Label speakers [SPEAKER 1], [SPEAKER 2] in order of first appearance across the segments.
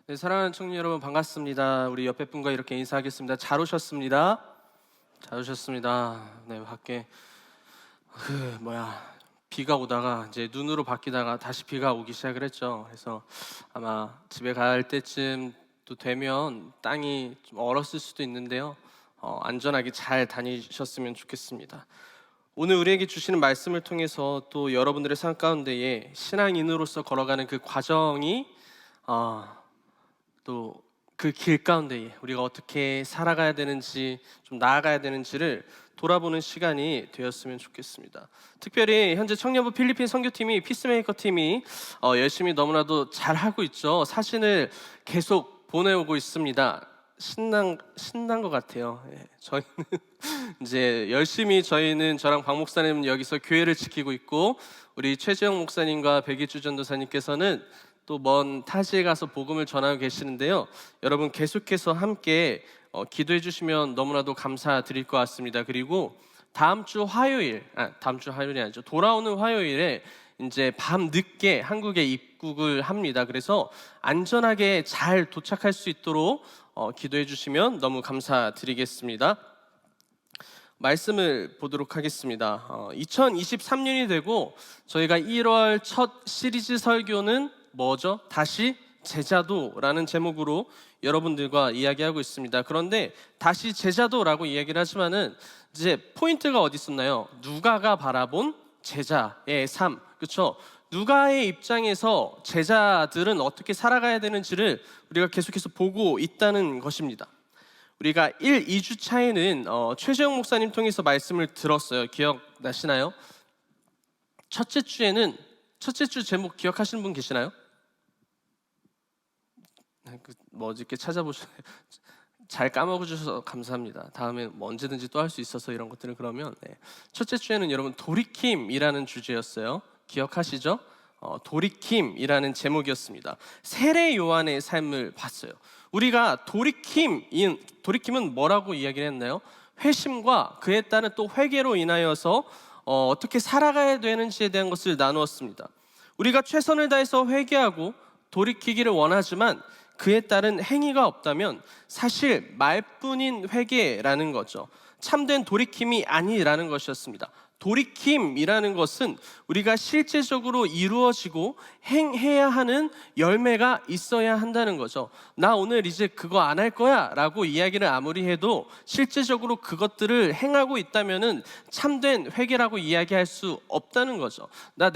[SPEAKER 1] 네, 사랑하는 청년 여러분 반갑습니다. 우리 옆에 분과 이렇게 인사하겠습니다. 잘 오셨습니다. 잘 오셨습니다. 네, 밖에 비가 오다가 이제 눈으로 바뀌다가 다시 비가 오기 시작을 했죠. 그래서 아마 집에 갈 때쯤 또 되면 땅이 좀 얼었을 수도 있는데요. 안전하게 잘 다니셨으면 좋겠습니다. 오늘 우리에게 주시는 말씀을 통해서 또 여러분들의 삶 가운데에 신앙인으로서 걸어가는 그 과정이 또 그 길 가운데에 우리가 어떻게 살아가야 되는지, 좀 나아가야 되는지를 돌아보는 시간이 되었으면 좋겠습니다. 특별히 현재 청년부 필리핀 선교팀이, 피스메이커 팀이 열심히 너무나도 잘하고 있죠. 사진을 계속 보내오고 있습니다. 신난 것 같아요. 저희는 이제 열심히 저랑 박 목사님 여기서 교회를 지키고 있고, 우리 최재형 목사님과 백일주 전도사님께서는 또 먼 타지에 가서 복음을 전하고 계시는데요. 여러분 계속해서 함께 기도해 주시면 너무나도 감사드릴 것 같습니다. 그리고 다음 주 화요일이 아니죠. 돌아오는 화요일에 이제 밤 늦게 한국에 입국을 합니다. 그래서 안전하게 잘 도착할 수 있도록 기도해 주시면 너무 감사드리겠습니다. 말씀을 보도록 하겠습니다. 2023년이 되고 저희가 1월 첫 시리즈 설교는 뭐죠? 다시 제자도라는 제목으로 여러분들과 이야기하고 있습니다. 그런데 다시 제자도라고 이야기를 하지만은 이제 포인트가 어디 있었나요? 누가가 바라본 제자의 삶, 그렇죠? 누가의 입장에서 제자들은 어떻게 살아가야 되는지를 우리가 계속해서 보고 있다는 것입니다. 우리가 1, 2주 차에는 최재형 목사님 통해서 말씀을 들었어요. 기억나시나요? 첫째 주 제목 기억하시는 분 계시나요? 어저께 찾아보셔 잘 까먹어주셔서 감사합니다. 다음에 언제든지 또 할 수 있어서 이런 것들을 그러면 첫째 주에는 여러분 돌이킴이라는 주제였어요. 기억하시죠? 돌이킴이라는 제목이었습니다. 세례 요한의 삶을 봤어요. 우리가 돌이킴은 뭐라고 이야기를 했나요? 회심과 그에 따른 또 회개로 인하여서 어떻게 살아가야 되는지에 대한 것을 나누었습니다. 우리가 최선을 다해서 회개하고 돌이키기를 원하지만 그에 따른 행위가 없다면 사실 말뿐인 회개라는 거죠. 참된 돌이킴이 아니라는 것이었습니다. 돌이킴이라는 것은 우리가 실제적으로 이루어지고 행해야 하는 열매가 있어야 한다는 거죠. 나 오늘 이제 그거 안 할 거야 라고 이야기를 아무리 해도 실제적으로 그것들을 행하고 있다면은 참된 회개라고 이야기할 수 없다는 거죠. 나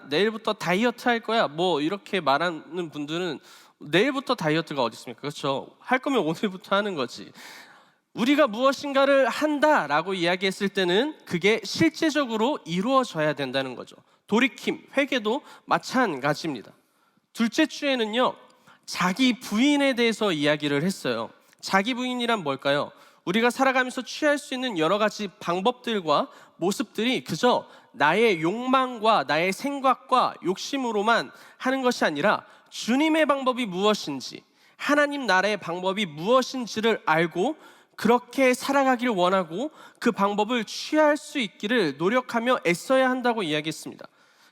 [SPEAKER 1] 내일부터 다이어트 할 거야 뭐 이렇게 말하는 분들은 내일부터 다이어트가 어디 있습니까? 그렇죠. 할 거면 오늘부터 하는 거지. 우리가 무엇인가를 한다라고 이야기했을 때는 그게 실제적으로 이루어져야 된다는 거죠. 돌이킴, 회개도 마찬가지입니다. 둘째 주에는요, 자기 부인에 대해서 이야기를 했어요. 자기 부인이란 뭘까요? 우리가 살아가면서 취할 수 있는 여러 가지 방법들과 모습들이 그저 나의 욕망과 나의 생각과 욕심으로만 하는 것이 아니라 주님의 방법이 무엇인지, 하나님 나라의 방법이 무엇인지를 알고 그렇게 살아가기를 원하고 그 방법을 취할 수 있기를 노력하며 애써야 한다고 이야기했습니다.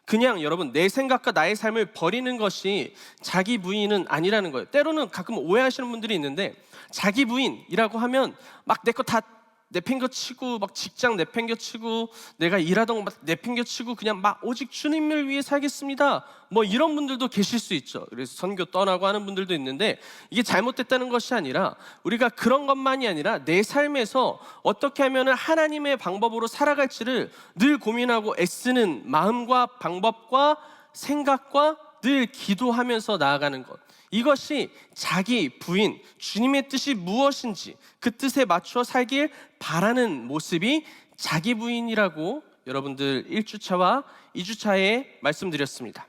[SPEAKER 1] 그냥 여러분 내 생각과 나의 삶을 버리는 것이 자기 부인은 아니라는 거예요. 때로는 가끔 오해하시는 분들이 있는데 자기 부인이라고 하면 막 내 거 다 내팽겨치고 막 직장 내팽겨치고 내가 일하던 거 막 내팽겨치고 그냥 막 오직 주님을 위해 살겠습니다 뭐 이런 분들도 계실 수 있죠. 그래서 선교 떠나고 하는 분들도 있는데 이게 잘못됐다는 것이 아니라 우리가 그런 것만이 아니라 내 삶에서 어떻게 하면 하나님의 방법으로 살아갈지를 늘 고민하고 애쓰는 마음과 방법과 생각과 늘 기도하면서 나아가는 것, 이것이 자기 부인, 주님의 뜻이 무엇인지 그 뜻에 맞춰 살길 바라는 모습이 자기 부인이라고 여러분들 1주차와 2주차에 말씀드렸습니다.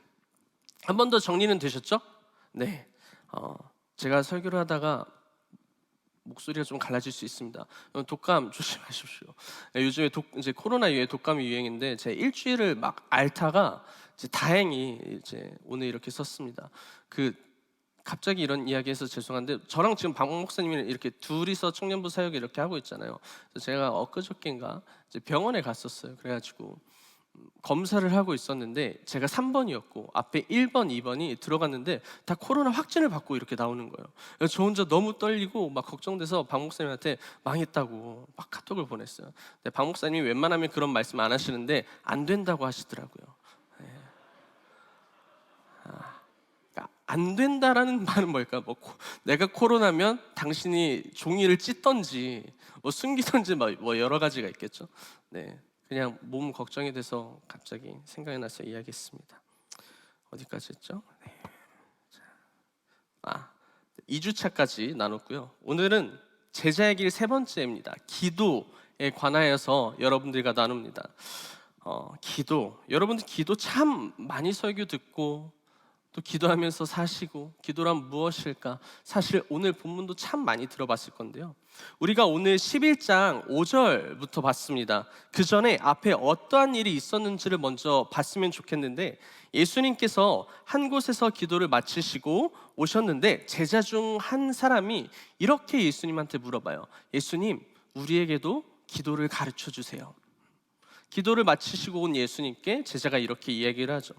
[SPEAKER 1] 한 번 더 정리는 되셨죠? 네. 제가 설교를 하다가 목소리가 좀 갈라질 수 있습니다. 독감 조심하십시오. 요즘에 이제 코로나 이후에 독감이 유행인데 제 일주일을 막 앓다가 이제 다행히 이제 오늘 이렇게 썼습니다. 갑자기 이런 이야기해서 죄송한데 저랑 지금 박 목사님이 이렇게 둘이서 청년부 사역을 이렇게 하고 있잖아요. 그래서 제가 엊그저께인가 이제 병원에 갔었어요. 그래가지고 검사를 하고 있었는데 제가 3번이었고 앞에 1번, 2번이 들어갔는데 다 코로나 확진을 받고 이렇게 나오는 거예요. 그래서 저 혼자 너무 떨리고 막 걱정돼서 박 목사님한테 망했다고 막 카톡을 보냈어요. 근데 박 목사님이 웬만하면 그런 말씀 안 하시는데 안 된다고 하시더라고요. 네. 그러니까 안 된다라는 말은 뭘까? 내가 코로나면 당신이 종이를 찢던지 숨기던지 뭐 여러 가지가 있겠죠. 네. 그냥 몸 걱정이 돼서 갑자기 생각이 나서 이야기했습니다. 어디까지 했죠? 네. 2주차까지 나눴고요. 오늘은 제자의 길 3번째입니다. 기도에 관하여서 여러분들과 나눕니다. 기도. 여러분들 기도 참 많이 설교 듣고 또 기도하면서 사시고 기도란 무엇일까? 사실 오늘 본문도 참 많이 들어봤을 건데요. 우리가 오늘 11장 5절부터 봤습니다. 그 전에 앞에 어떠한 일이 있었는지를 먼저 봤으면 좋겠는데 예수님께서 한 곳에서 기도를 마치시고 오셨는데 제자 중 한 사람이 이렇게 예수님한테 물어봐요. 예수님, 우리에게도 기도를 가르쳐 주세요. 기도를 마치시고 온 예수님께 제자가 이렇게 이야기를 하죠.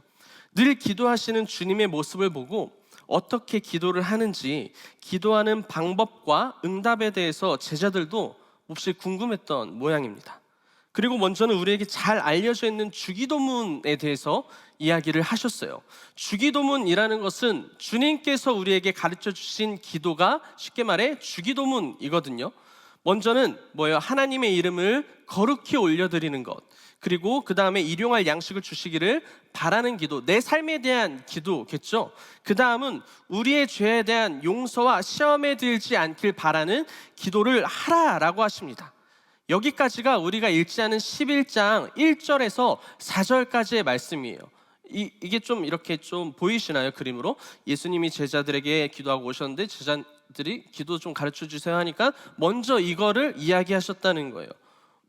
[SPEAKER 1] 늘 기도하시는 주님의 모습을 보고 어떻게 기도를 하는지 기도하는 방법과 응답에 대해서 제자들도 몹시 궁금했던 모양입니다. 그리고 먼저는 우리에게 잘 알려져 있는 주기도문에 대해서 이야기를 하셨어요. 주기도문이라는 것은 주님께서 우리에게 가르쳐 주신 기도가 쉽게 말해 주기도문이거든요. 먼저는 뭐예요? 하나님의 이름을 거룩히 올려드리는 것, 그리고 그 다음에 일용할 양식을 주시기를 바라는 기도, 내 삶에 대한 기도겠죠. 그 다음은 우리의 죄에 대한 용서와 시험에 들지 않길 바라는 기도를 하라라고 하십니다. 여기까지가 우리가 읽지 않은 11장 1절에서 4절까지의 말씀이에요. 이게 좀 이렇게 좀 보이시나요? 그림으로 예수님이 제자들에게 기도하고 오셨는데 제자들이 기도 좀 가르쳐 주세요 하니까 먼저 이거를 이야기하셨다는 거예요.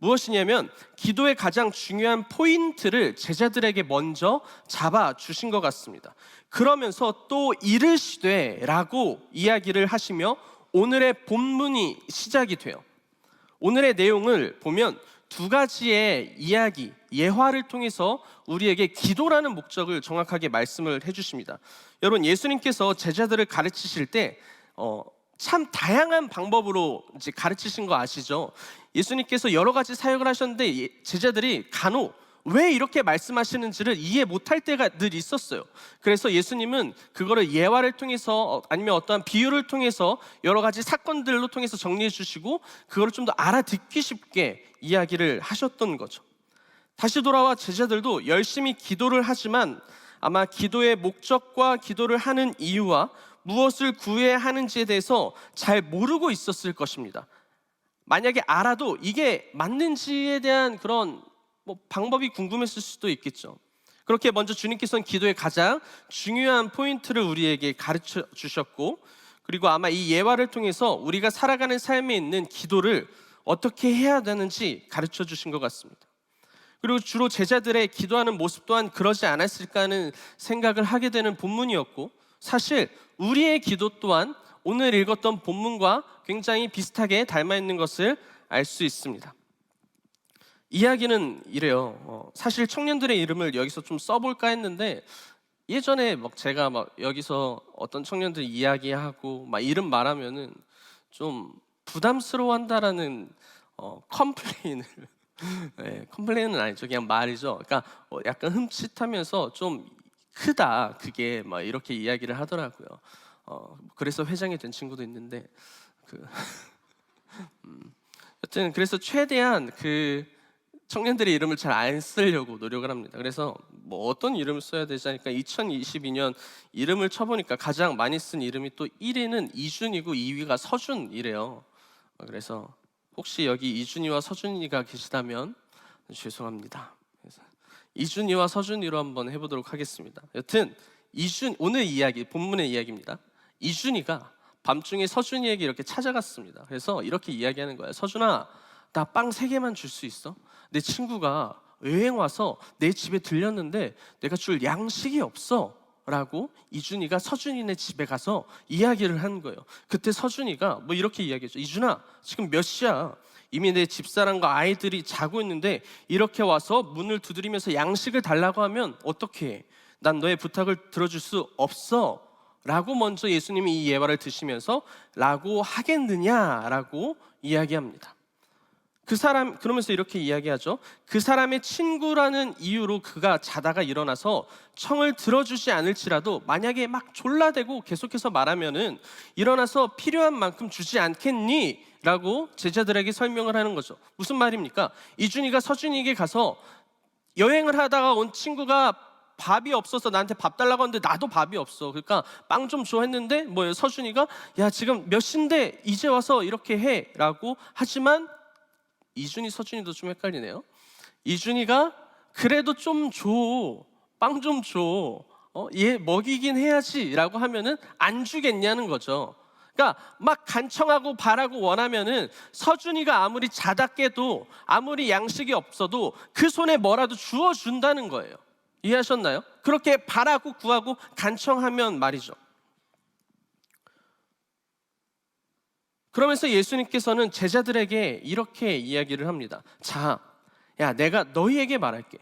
[SPEAKER 1] 무엇이냐면 기도의 가장 중요한 포인트를 제자들에게 먼저 잡아 주신 것 같습니다. 그러면서 또 이르시되 라고 이야기를 하시며 오늘의 본문이 시작이 돼요. 오늘의 내용을 보면 두 가지의 이야기, 예화를 통해서 우리에게 기도라는 목적을 정확하게 말씀을 해주십니다. 여러분, 예수님께서 제자들을 가르치실 때 참 다양한 방법으로 이제 가르치신 거 아시죠? 예수님께서 여러 가지 사역을 하셨는데 제자들이 간혹 왜 이렇게 말씀하시는지를 이해 못할 때가 늘 있었어요. 그래서 예수님은 그거를 예화를 통해서 아니면 어떠한 비유를 통해서 여러 가지 사건들로 통해서 정리해 주시고 그거를 좀 더 알아듣기 쉽게 이야기를 하셨던 거죠. 다시 돌아와 제자들도 열심히 기도를 하지만 아마 기도의 목적과 기도를 하는 이유와 무엇을 구해야 하는지에 대해서 잘 모르고 있었을 것입니다. 만약에 알아도 이게 맞는지에 대한 그런 방법이 궁금했을 수도 있겠죠. 그렇게 먼저 주님께서는 기도의 가장 중요한 포인트를 우리에게 가르쳐 주셨고, 그리고 아마 이 예화를 통해서 우리가 살아가는 삶에 있는 기도를 어떻게 해야 되는지 가르쳐 주신 것 같습니다. 그리고 주로 제자들의 기도하는 모습 또한 그러지 않았을까 하는 생각을 하게 되는 본문이었고, 사실 우리의 기도 또한 오늘 읽었던 본문과 굉장히 비슷하게 닮아 있는 것을 알 수 있습니다. 이야기는 이래요. 사실 청년들의 이름을 여기서 좀 써볼까 했는데 예전에 제가 여기서 어떤 청년들 이야기하고 이름 말하면은 좀 부담스러워한다라는 컴플레인을 네, 컴플레인은 아니죠. 그냥 말이죠. 그러니까 약간 흠칫하면서 좀 크다 그게 이렇게 이야기를 하더라고요. 그래서 회장이 된 친구도 있는데 여튼 그래서 최대한 청년들의 이름을 잘 안 쓰려고 노력을 합니다. 그래서 어떤 이름을 써야 되지 하니까 2022년 이름을 쳐보니까 가장 많이 쓴 이름이 또 1위는 이준이고 2위가 서준이래요. 그래서 혹시 여기 이준이와 서준이가 계시다면 죄송합니다. 그래서 이준이와 서준이로 한번 해보도록 하겠습니다. 여튼 오늘 이야기, 본문의 이야기입니다. 이준이가 밤중에 서준이에게 이렇게 찾아갔습니다. 그래서 이렇게 이야기하는 거예요. 서준아, 나 빵 3개만 줄 수 있어? 내 친구가 여행 와서 내 집에 들렸는데 내가 줄 양식이 없어 라고 이준이가 서준이네 집에 가서 이야기를 한 거예요. 그때 서준이가 뭐 이렇게 이야기했죠. 이준아, 지금 몇 시야? 이미 내 집사람과 아이들이 자고 있는데 이렇게 와서 문을 두드리면서 양식을 달라고 하면 어떻게 해? 난 너의 부탁을 들어줄 수 없어 라고 먼저 예수님이 이 예화를 드시면서 라고 하겠느냐라고 이야기합니다. 그 사람, 그러면서 이렇게 이야기하죠. 그 사람의 친구라는 이유로 그가 자다가 일어나서 청을 들어주지 않을지라도 만약에 막 졸라대고 계속해서 말하면은 일어나서 필요한 만큼 주지 않겠니? 라고 제자들에게 설명을 하는 거죠. 무슨 말입니까? 이준이가 서준이에게 가서 여행을 하다가 온 친구가 밥이 없어서 나한테 밥 달라고 하는데 나도 밥이 없어. 그러니까 빵 좀 줘 했는데 뭐 서준이가 야 지금 몇 시인데 이제 와서 이렇게 해 라고 하지만 이준이 서준이도 좀 헷갈리네요. 이준이가 그래도 좀 줘, 빵 좀 줘, 얘 먹이긴 해야지 라고 하면은 안 주겠냐는 거죠. 그러니까 막 간청하고 바라고 원하면은 서준이가 아무리 자다 깨도 아무리 양식이 없어도 그 손에 뭐라도 주어준다는 거예요. 이해하셨나요? 그렇게 바라고 구하고 간청하면 말이죠. 그러면서 예수님께서는 제자들에게 이렇게 이야기를 합니다. 자, 야, 내가 너희에게 말할게.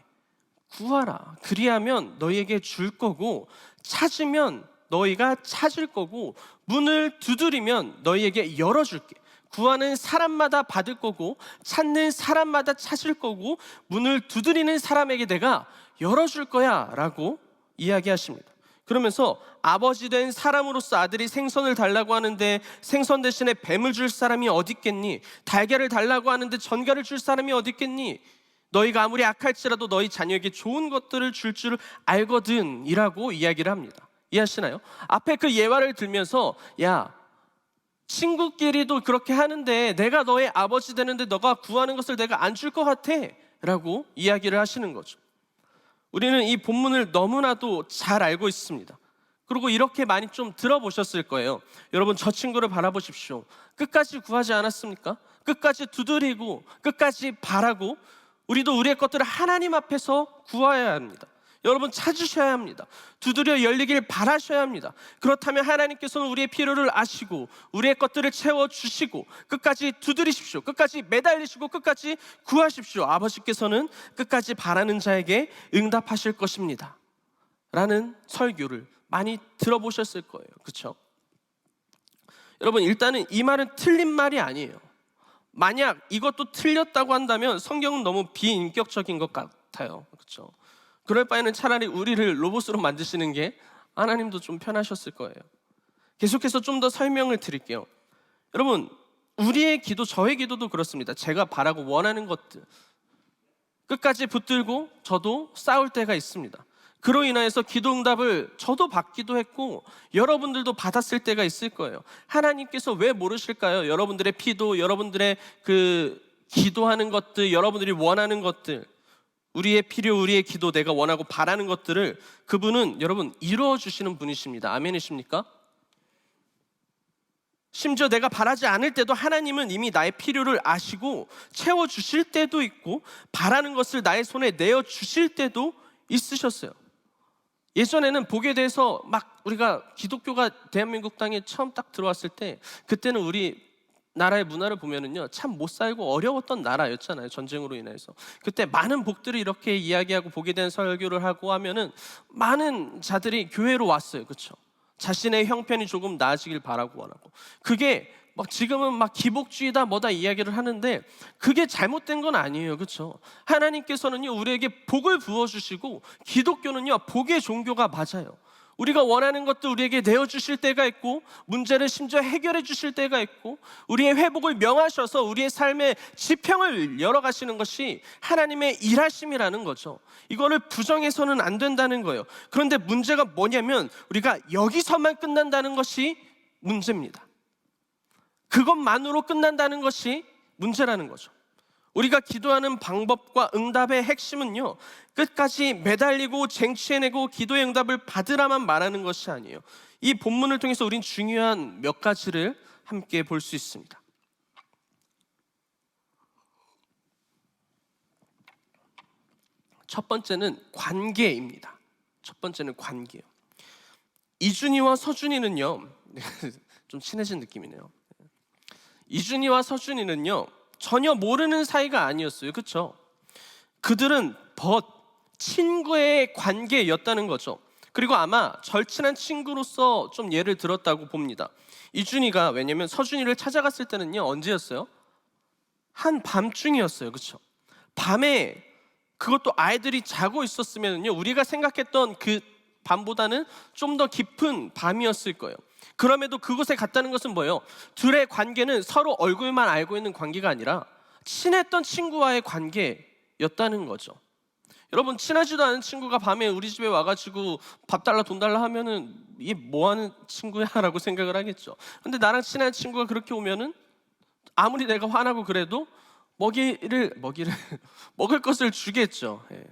[SPEAKER 1] 구하라. 그리하면 너희에게 줄 거고, 찾으면 너희가 찾을 거고, 문을 두드리면 너희에게 열어줄게. 구하는 사람마다 받을 거고, 찾는 사람마다 찾을 거고, 문을 두드리는 사람에게 내가 열어줄 거야 라고 이야기하십니다. 그러면서 아버지 된 사람으로서 아들이 생선을 달라고 하는데 생선 대신에 뱀을 줄 사람이 어디 있겠니? 달걀을 달라고 하는데 전갈을 줄 사람이 어디 있겠니? 너희가 아무리 악할지라도 너희 자녀에게 좋은 것들을 줄 줄 알거든 이라고 이야기를 합니다. 이해하시나요? 앞에 그 예화를 들면서 야, 친구끼리도 그렇게 하는데 내가 너의 아버지 되는데 너가 구하는 것을 내가 안 줄 것 같아 라고 이야기를 하시는 거죠. 우리는 이 본문을 너무나도 잘 알고 있습니다. 그리고 이렇게 많이 좀 들어보셨을 거예요. 여러분, 저 친구를 바라보십시오. 끝까지 구하지 않았습니까? 끝까지 두드리고 끝까지 바라고 우리도 우리의 것들을 하나님 앞에서 구해야 합니다. 여러분, 찾으셔야 합니다. 두드려 열리길 바라셔야 합니다. 그렇다면 하나님께서는 우리의 필요를 아시고 우리의 것들을 채워주시고 끝까지 두드리십시오. 끝까지 매달리시고 끝까지 구하십시오. 아버지께서는 끝까지 바라는 자에게 응답하실 것입니다 라는 설교를 많이 들어보셨을 거예요. 그렇죠? 여러분, 일단은 이 말은 틀린 말이 아니에요. 만약 이것도 틀렸다고 한다면 성경은 너무 비인격적인 것 같아요. 그렇죠? 그럴 바에는 차라리 우리를 로봇으로 만드시는 게 하나님도 좀 편하셨을 거예요. 계속해서 좀 더 설명을 드릴게요. 여러분, 우리의 기도, 저의 기도도 그렇습니다. 제가 바라고 원하는 것들 끝까지 붙들고 저도 싸울 때가 있습니다. 그로 인하여서 기도 응답을 저도 받기도 했고 여러분들도 받았을 때가 있을 거예요. 하나님께서 왜 모르실까요? 여러분들의 피도, 여러분들의 그 기도하는 것들, 여러분들이 원하는 것들, 우리의 필요, 우리의 기도, 내가 원하고 바라는 것들을 그분은 여러분 이루어 주시는 분이십니다. 아멘이십니까? 심지어 내가 바라지 않을 때도 하나님은 이미 나의 필요를 아시고 채워주실 때도 있고 바라는 것을 나의 손에 내어주실 때도 있으셨어요. 예전에는 복에 대해서 막 우리가 기독교가 대한민국 땅에 처음 딱 들어왔을 때 그때는 우리 나라의 문화를 보면은요 참 못 살고 어려웠던 나라였잖아요. 전쟁으로 인해서. 그때 많은 복들을 이렇게 이야기하고 복에 대한 설교를 하고 하면은 많은 자들이 교회로 왔어요. 그렇죠? 자신의 형편이 조금 나아지길 바라고 원하고. 그게 막 지금은 막 기복주의다 뭐다 이야기를 하는데 그게 잘못된 건 아니에요. 그렇죠? 하나님께서는요 우리에게 복을 부어주시고 기독교는요 복의 종교가 맞아요. 우리가 원하는 것도 우리에게 내어주실 때가 있고 문제를 심지어 해결해 주실 때가 있고 우리의 회복을 명하셔서 우리의 삶의 지평을 열어가시는 것이 하나님의 일하심이라는 거죠. 이거를 부정해서는 안 된다는 거예요. 그런데 문제가 뭐냐면 우리가 여기서만 끝난다는 것이 문제입니다. 그것만으로 끝난다는 것이 문제라는 거죠. 우리가 기도하는 방법과 응답의 핵심은요 끝까지 매달리고 쟁취해내고 기도의 응답을 받으라만 말하는 것이 아니에요. 이 본문을 통해서 우린 중요한 몇 가지를 함께 볼 수 있습니다. 첫 번째는 관계입니다. 첫 번째는 관계예요. 이준이와 서준이는요 좀 친해진 느낌이네요. 이준이와 서준이는요 전혀 모르는 사이가 아니었어요. 그렇죠? 그들은 친구의 관계였다는 거죠. 그리고 아마 절친한 친구로서 좀 예를 들었다고 봅니다. 이준이가 왜냐면 서준이를 찾아갔을 때는요 언제였어요? 한 밤중이었어요. 그렇죠? 밤에, 그것도 아이들이 자고 있었으면요 우리가 생각했던 그 밤보다는 좀 더 깊은 밤이었을 거예요. 그럼에도 그곳에 갔다는 것은 뭐예요? 둘의 관계는 서로 얼굴만 알고 있는 관계가 아니라 친했던 친구와의 관계였다는 거죠. 여러분, 친하지도 않은 친구가 밤에 우리 집에 와가지고 밥 달라 돈 달라 하면은 이게 뭐 하는 친구야? 라고 생각을 하겠죠. 근데 나랑 친한 친구가 그렇게 오면은 아무리 내가 화나고 그래도 먹이를 먹을 것을 주겠죠. 예.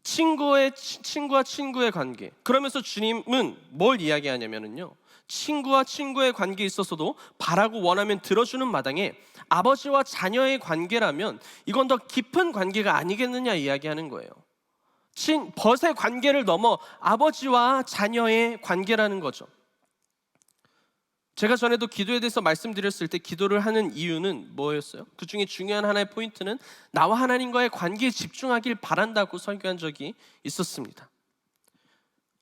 [SPEAKER 1] 친구와 친구의 관계. 그러면서 주님은 뭘 이야기하냐면요, 친구와 친구의 관계에 있어서도 바라고 원하면 들어주는 마당에 아버지와 자녀의 관계라면 이건 더 깊은 관계가 아니겠느냐 이야기하는 거예요. 벗의 관계를 넘어 아버지와 자녀의 관계라는 거죠. 제가 전에도 기도에 대해서 말씀드렸을 때 기도를 하는 이유는 뭐였어요? 그 중에 중요한 하나의 포인트는 나와 하나님과의 관계에 집중하길 바란다고 설교한 적이 있었습니다.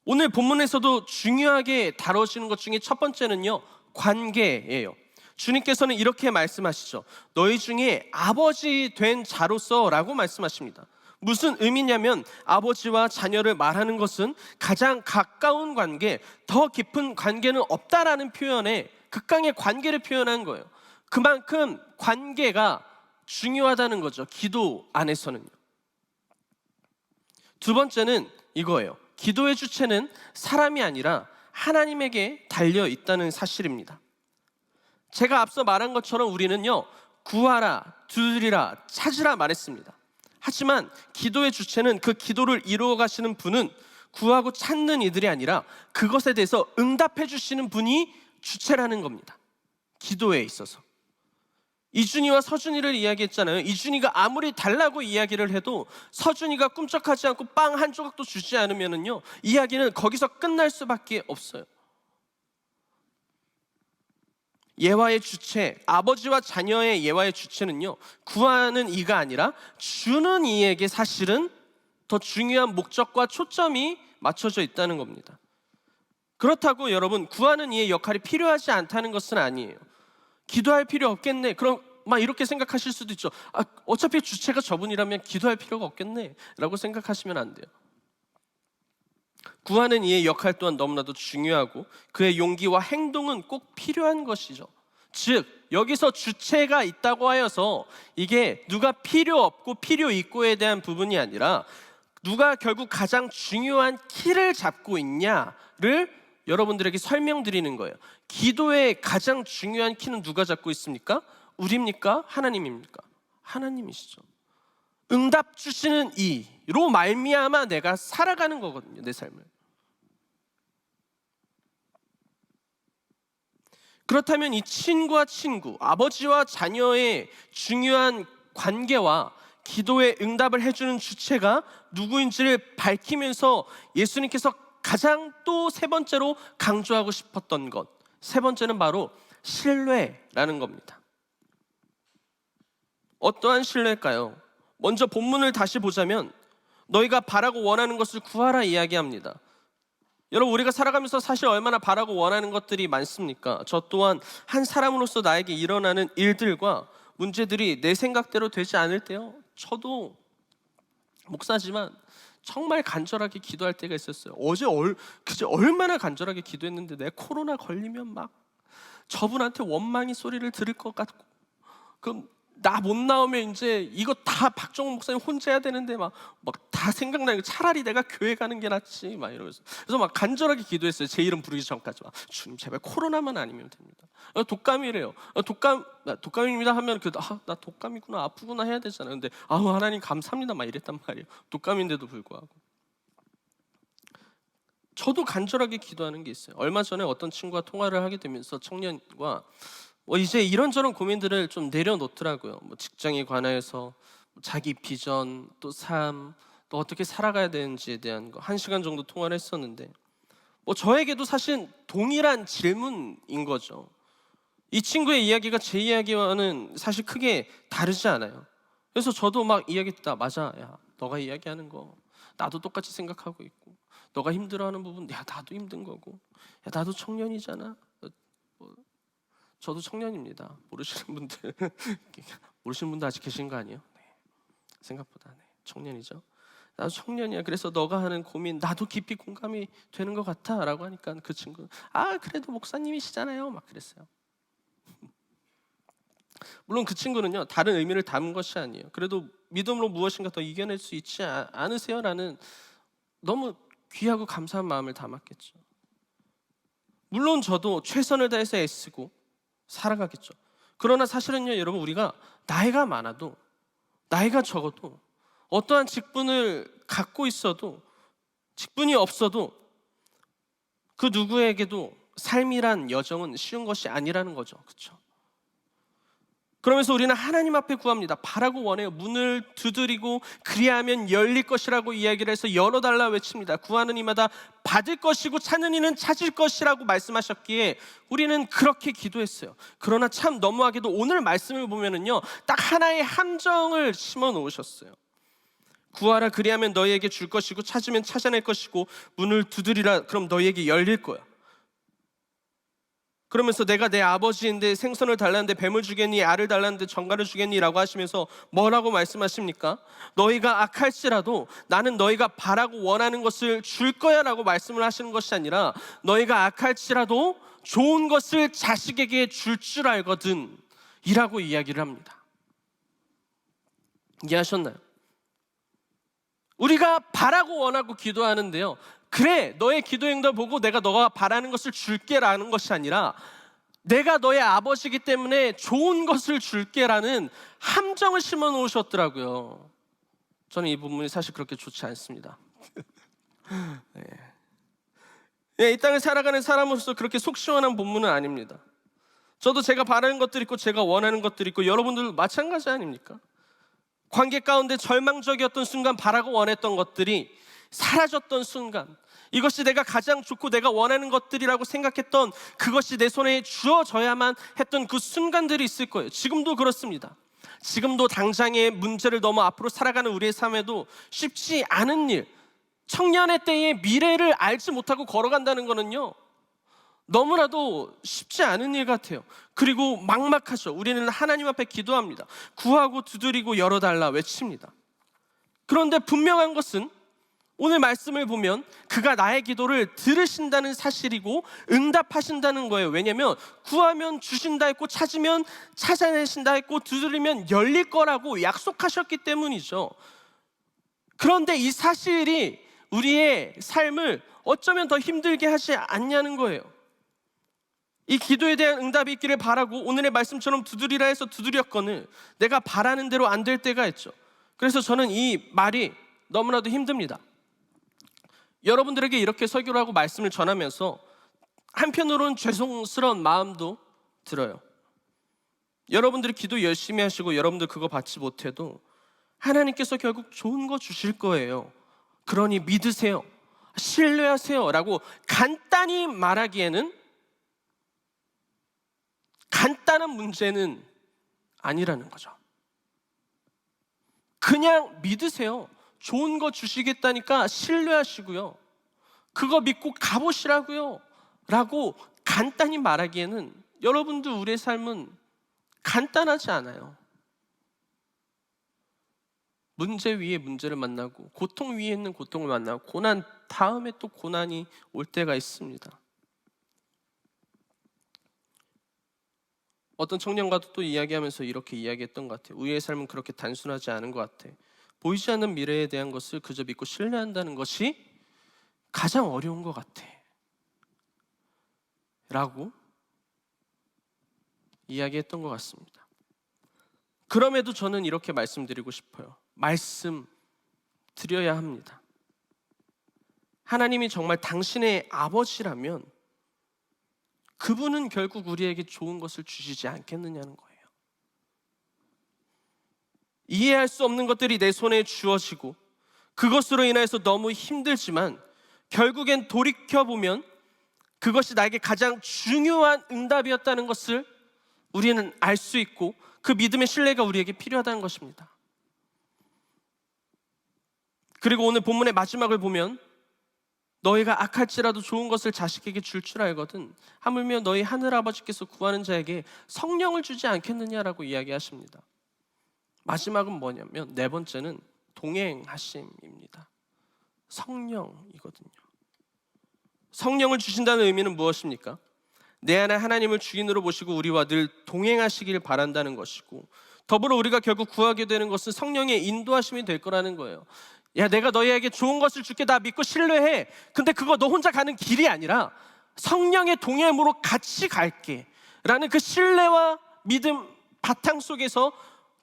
[SPEAKER 1] 오늘 본문에서도 중요하게 다뤄지는 것 중에 첫 번째는요, 관계예요. 주님께서는 이렇게 말씀하시죠. 너희 중에 아버지 된 자로서 라고 말씀하십니다. 무슨 의미냐면 아버지와 자녀를 말하는 것은 가장 가까운 관계, 더 깊은 관계는 없다라는 표현에 극강의 관계를 표현한 거예요. 그만큼 관계가 중요하다는 거죠. 기도 안에서는요. 두 번째는 이거예요. 기도의 주체는 사람이 아니라 하나님에게 달려 있다는 사실입니다. 제가 앞서 말한 것처럼 우리는요, 구하라, 두드리라, 찾으라 말했습니다. 하지만 기도의 주체는 그 기도를 이루어 가시는 분은 구하고 찾는 이들이 아니라 그것에 대해서 응답해 주시는 분이 주체라는 겁니다. 기도에 있어서. 이준이와 서준이를 이야기했잖아요. 이준이가 아무리 달라고 이야기를 해도 서준이가 꿈쩍하지 않고 빵 한 조각도 주지 않으면요, 이야기는 거기서 끝날 수밖에 없어요. 예화의 주체, 아버지와 자녀의 예화의 주체는요, 구하는 이가 아니라 주는 이에게 사실은 더 중요한 목적과 초점이 맞춰져 있다는 겁니다. 그렇다고 여러분, 구하는 이의 역할이 필요하지 않다는 것은 아니에요. 기도할 필요 없겠네, 그럼 막 이렇게 생각하실 수도 있죠. 어차피 주체가 저분이라면 기도할 필요가 없겠네 라고 생각하시면 안 돼요. 구하는 이의 역할 또한 너무나도 중요하고 그의 용기와 행동은 꼭 필요한 것이죠. 즉 여기서 주체가 있다고 하여서 이게 누가 필요 없고 필요 있고에 대한 부분이 아니라 누가 결국 가장 중요한 키를 잡고 있냐를 여러분들에게 설명드리는 거예요. 기도의 가장 중요한 키는 누가 잡고 있습니까? 우리입니까? 하나님입니까? 하나님이시죠. 응답 주시는 이로 말미암아 내가 살아가는 거거든요, 내 삶을. 그렇다면 이 친구와 친구, 아버지와 자녀의 중요한 관계와 기도의 응답을 해주는 주체가 누구인지를 밝히면서 예수님께서 가장 또 세 번째로 강조하고 싶었던 것, 세 번째는 바로 신뢰라는 겁니다. 어떠한 신뢰일까요? 먼저 본문을 다시 보자면 너희가 바라고 원하는 것을 구하라 이야기합니다. 여러분, 우리가 살아가면서 사실 얼마나 바라고 원하는 것들이 많습니까? 저 또한 한 사람으로서 나에게 일어나는 일들과 문제들이 내 생각대로 되지 않을 때요, 저도 목사지만 정말 간절하게 기도할 때가 있었어요. 그제 얼마나 간절하게 기도했는데 내 코로나 걸리면 막 저분한테 원망의 소리를 들을 것 같고, 그럼 나 못 나오면 이제 이거 다 박정훈 목사님 혼자 해야 되는데 막 다 생각나니까 차라리 내가 교회 가는 게 낫지 막 이러면서, 그래서 막 간절하게 기도했어요. 제 이름 부르기 전까지 막 주님 제발 코로나만 아니면 됩니다. 독감이래요. 독감입니다 하면 나 독감이구나, 아프구나 해야 되잖아요. 근데 하나님 감사합니다 막 이랬단 말이에요. 독감인데도 불구하고. 저도 간절하게 기도하는 게 있어요. 얼마 전에 어떤 친구와 통화를 하게 되면서 청년과 이제 이런저런 고민들을 좀 내려놓더라고요. 직장에 관해서 자기 비전, 또 삶, 또 어떻게 살아가야 되는지에 대한 거 1시간 정도 통화를 했었는데 저에게도 사실 동일한 질문인 거죠. 이 친구의 이야기가 제 이야기와는 사실 크게 다르지 않아요. 그래서 저도 막 이야기 듣다, 맞아, 야 너가 이야기하는 거 나도 똑같이 생각하고 있고, 너가 힘들어하는 부분 야 나도 힘든 거고, 야 나도 청년이잖아. 저도 청년입니다. 모르시는 분들 모르시는 분도 아직 계신 거 아니에요? 네. 생각보다 청년이죠. 나도 청년이야. 그래서 너가 하는 고민 나도 깊이 공감이 되는 것 같아 라고 하니까 그 친구는 그래도 목사님이시잖아요 막 그랬어요. 물론 그 친구는요 다른 의미를 담은 것이 아니에요. 그래도 믿음으로 무엇인가 더 이겨낼 수 있지 않으세요? 라는 너무 귀하고 감사한 마음을 담았겠죠. 물론 저도 최선을 다해서 애쓰고 살아가겠죠. 그러나 사실은요 여러분, 우리가 나이가 많아도 나이가 적어도 어떠한 직분을 갖고 있어도 직분이 없어도 그 누구에게도 삶이란 여정은 쉬운 것이 아니라는 거죠. 그렇죠? 그러면서 우리는 하나님 앞에 구합니다. 바라고 원해요. 문을 두드리고 그리하면 열릴 것이라고 이야기를 해서 열어달라 외칩니다. 구하는 이마다 받을 것이고 찾는 이는 찾을 것이라고 말씀하셨기에 우리는 그렇게 기도했어요. 그러나 참 너무하게도 오늘 말씀을 보면은요 딱 하나의 함정을 심어 놓으셨어요. 구하라 그리하면 너희에게 줄 것이고 찾으면 찾아낼 것이고 문을 두드리라 그럼 너희에게 열릴 거야. 그러면서 내가 내 아버지인데 생선을 달라는데 뱀을 주겠니, 알을 달라는데 정갈을 주겠니 라고 하시면서 뭐라고 말씀하십니까? 너희가 악할지라도 나는 너희가 바라고 원하는 것을 줄 거야 라고 말씀을 하시는 것이 아니라 너희가 악할지라도 좋은 것을 자식에게 줄 알거든 이라고 이야기를 합니다. 이해하셨나요? 우리가 바라고 원하고 기도하는데요 그래 너의 기도 행동을 보고 내가 너가 바라는 것을 줄게 라는 것이 아니라 내가 너의 아버지이기 때문에 좋은 것을 줄게 라는 함정을 심어 놓으셨더라고요. 저는 이 부분이 사실 그렇게 좋지 않습니다. 이 땅을 살아가는 사람으로서 그렇게 속 시원한 본문은 아닙니다. 저도 제가 바라는 것들이 있고 제가 원하는 것들이 있고 여러분들도 마찬가지 아닙니까? 관계 가운데 절망적이었던 순간 바라고 원했던 것들이 사라졌던 순간, 이것이 내가 가장 좋고 내가 원하는 것들이라고 생각했던 그것이 내 손에 주어져야만 했던 그 순간들이 있을 거예요. 지금도 그렇습니다. 지금도 당장의 문제를 넘어 앞으로 살아가는 우리의 삶에도 쉽지 않은 일, 청년의 때의 미래를 알지 못하고 걸어간다는 거는요 너무나도 쉽지 않은 일 같아요. 그리고 막막하죠. 우리는 하나님 앞에 기도합니다. 구하고 두드리고 열어달라 외칩니다. 그런데 분명한 것은 오늘 말씀을 보면 그가 나의 기도를 들으신다는 사실이고 응답하신다는 거예요. 왜냐하면 구하면 주신다 했고 찾으면 찾아내신다 했고 두드리면 열릴 거라고 약속하셨기 때문이죠. 그런데 이 사실이 우리의 삶을 어쩌면 더 힘들게 하지 않냐는 거예요. 이 기도에 대한 응답이 있기를 바라고 오늘의 말씀처럼 두드리라 해서 두드렸거늘 내가 바라는 대로 안 될 때가 있죠. 그래서 저는 이 말이 너무나도 힘듭니다. 여러분들에게 이렇게 설교를 하고 말씀을 전하면서 한편으로는 죄송스러운 마음도 들어요. 여러분들이 기도 열심히 하시고 여러분들 그거 받지 못해도 하나님께서 결국 좋은 거 주실 거예요. 그러니 믿으세요, 신뢰하세요 라고 간단히 말하기에는 간단한 문제는 아니라는 거죠. 그냥 믿으세요. 좋은 거 주시겠다니까 신뢰하시고요. 그거 믿고 가보시라고요 라고 간단히 말하기에는 여러분들 우리의 삶은 간단하지 않아요. 문제 위에 문제를 만나고 고통 위에 있는 고통을 만나고 고난 다음에 또 고난이 올 때가 있습니다. 어떤 청년과도 또 이야기하면서 이렇게 이야기했던 것 같아요. 우리의 삶은 그렇게 단순하지 않은 것 같아. 보이지 않는 미래에 대한 것을 그저 믿고 신뢰한다는 것이 가장 어려운 것 같아 라고 이야기했던 것 같습니다. 그럼에도 저는 이렇게 말씀드리고 싶어요. 말씀 드려야 합니다. 하나님이 정말 당신의 아버지라면 그분은 결국 우리에게 좋은 것을 주시지 않겠느냐는 거예요. 이해할 수 없는 것들이 내 손에 주어지고 그것으로 인해서 너무 힘들지만 결국엔 돌이켜보면 그것이 나에게 가장 중요한 응답이었다는 것을 우리는 알 수 있고 그 믿음의 신뢰가 우리에게 필요하다는 것입니다. 그리고 오늘 본문의 마지막을 보면 너희가 악할지라도 좋은 것을 자식에게 줄 알거든 하물며 너희 하늘아버지께서 구하는 자에게 성령을 주지 않겠느냐라고 이야기하십니다. 마지막은 뭐냐면 네 번째는 동행하심입니다. 성령이거든요. 성령을 주신다는 의미는 무엇입니까? 내 안에 하나님을 주인으로 모시고 우리와 늘 동행하시길 바란다는 것이고, 더불어 우리가 결국 구하게 되는 것은 성령의 인도하심이 될 거라는 거예요. 야, 내가 너희에게 좋은 것을 줄게, 나 믿고 신뢰해. 근데 그거 너 혼자 가는 길이 아니라 성령의 동행으로 같이 갈게 라는 그 신뢰와 믿음 바탕 속에서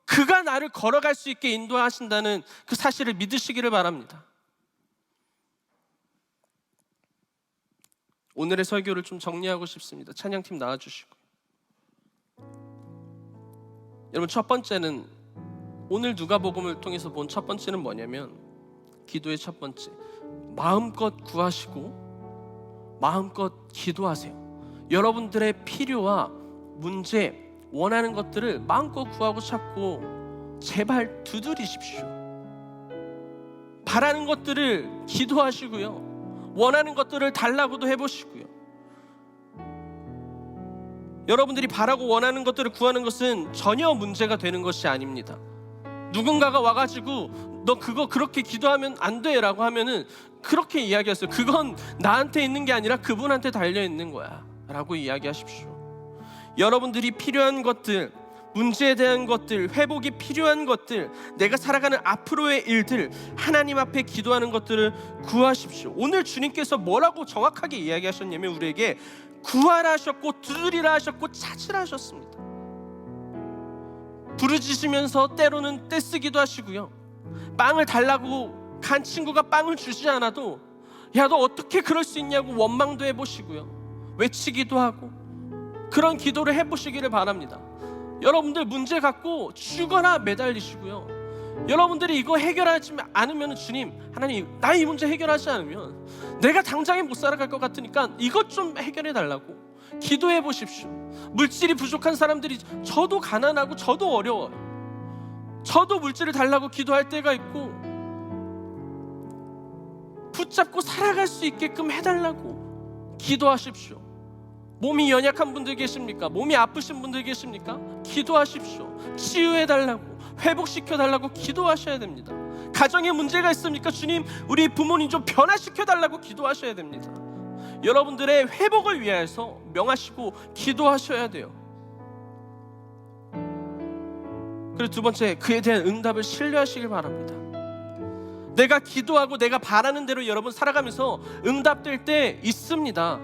[SPEAKER 1] 그가 나를 걸어갈 수 있게 인도하신다는 그 사실을 믿으시기를 바랍니다. 오늘의 설교를 좀 정리하고 싶습니다. 찬양팀 나와주시고. 여러분, 첫 번째는 오늘 누가복음을 통해서 본 첫 번째는 뭐냐면 기도의 첫 번째, 마음껏 구하시고 마음껏 기도하세요. 여러분들의 필요와 문제, 원하는 것들을 마음껏 구하고 찾고 제발 두드리십시오. 바라는 것들을 기도하시고요, 원하는 것들을 달라고도 해보시고요. 여러분들이 바라고 원하는 것들을 구하는 것은 전혀 문제가 되는 것이 아닙니다. 누군가가 와가지고 너 그거 그렇게 기도하면 안 돼 라고 하면은 그렇게 이야기했어요. 그건 나한테 있는 게 아니라 그분한테 달려있는 거야 라고 이야기하십시오. 여러분들이 필요한 것들, 문제에 대한 것들, 회복이 필요한 것들, 내가 살아가는 앞으로의 일들, 하나님 앞에 기도하는 것들을 구하십시오. 오늘 주님께서 뭐라고 정확하게 이야기하셨냐면 우리에게 구하라 하셨고 두드리라 하셨고 찾으라 하셨습니다. 부르짖으면서 때로는 떼쓰기도 하시고요, 빵을 달라고 간 친구가 빵을 주지 않아도 야, 너 어떻게 그럴 수 있냐고 원망도 해보시고요, 외치기도 하고 그런 기도를 해보시기를 바랍니다. 여러분들 문제 갖고 죽어나 매달리시고요, 여러분들이 이거 해결하지 않으면 주님, 하나님 나 이 문제 해결하지 않으면 내가 당장에 못 살아갈 것 같으니까 이것 좀 해결해 달라고 기도해 보십시오. 물질이 부족한 사람들이, 저도 가난하고 저도 어려워요. 저도 물질을 달라고 기도할 때가 있고 붙잡고 살아갈 수 있게끔 해달라고 기도하십시오. 몸이 연약한 분들 계십니까? 몸이 아프신 분들 계십니까? 기도하십시오. 치유해달라고, 회복시켜달라고 기도하셔야 됩니다. 가정에 문제가 있습니까? 주님, 우리 부모님 좀 변화시켜달라고 기도하셔야 됩니다. 여러분들의 회복을 위해서 명하시고 기도하셔야 돼요. 그리고 두 번째, 그에 대한 응답을 신뢰하시길 바랍니다. 내가 기도하고 내가 바라는 대로 여러분 살아가면서 응답될 때 있습니다.